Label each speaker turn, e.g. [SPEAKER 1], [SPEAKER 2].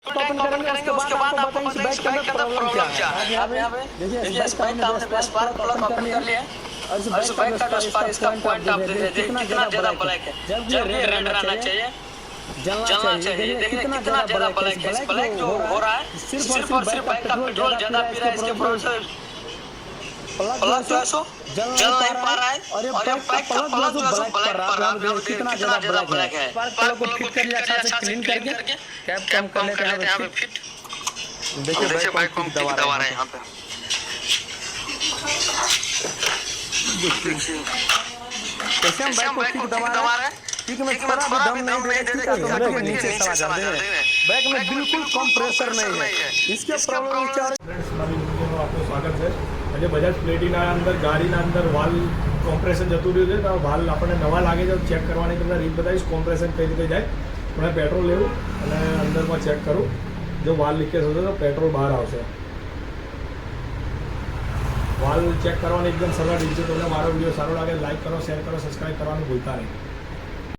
[SPEAKER 1] Tank open करेंगे, उसके बाद आपको बताएंगे इस बाइक के अंदर प्रॉब्लम क्या है। आप यहाँ पे देखिए इस बाइक का हमने स्पार्क प्लग ओपन कर लिया है और इस बाइक का जो इसका पॉइंट आप देखिए कितना ज्यादा ब्लैक है, जबकि ये रेड रहना चाहिए, जलना चाहिए। देखिए कितना ज्यादा ब्लैक है। इस ब्लैक जो हो रहा है सिर्फ और सिर्फ बाइक का पेट्रोल ज्यादा पी रहा है, इसके प्लग जो है सो जल नहीं पा रहा है और ये बाइक का प्लग जो है सो ब्लैक पर रहा है। कितना ज्यादा ब्लैक है। प्लग को फिट कर लिया, अच्छा से क्लीन करके कैप कम कर लेते हैं यहाँ पे फिट। देखिए बाइक को हम दबा रहे हैं यहाँ पे। कैसे हम बाइक को दबा रहे हैं, क्योंकि मैं थोड़ा भी दम नहीं दे रहा तो बाइक नीचे चला जाता है। बाइक में बिल्कुल कम प्रेशर नहीं है, इसके प्रॉब्लम क्या है।
[SPEAKER 2] फ्रेंड्स મારી વિડિયોમાં આપનું સ્વાગત છે। આજે બજાજ પ્લેટિના અંદર ગાડીના અંદર વાલ કોમ્પ્રેસર જતું રહ્યું છે, તો વાલ આપણે નવા લાગે છે ચેક કરવાની તમને રીત બતાવીશ કોમ્પ્રેસર કઈ રીતે જાય। આપણે પેટ્રોલ લેવું અને અંદરમાં ચેક કરું, જો વાલ લીકેજ હશે તો પેટ્રોલ બહાર આવશે। વાલ ચેક કરવાની એકદમ સરળ રીત છે। તમને મારો વિડીયો સારો લાગે લાઈક કરો, શેર કરો, સબસ્ક્રાઈબ કરવાનું ભૂલતા નહીં।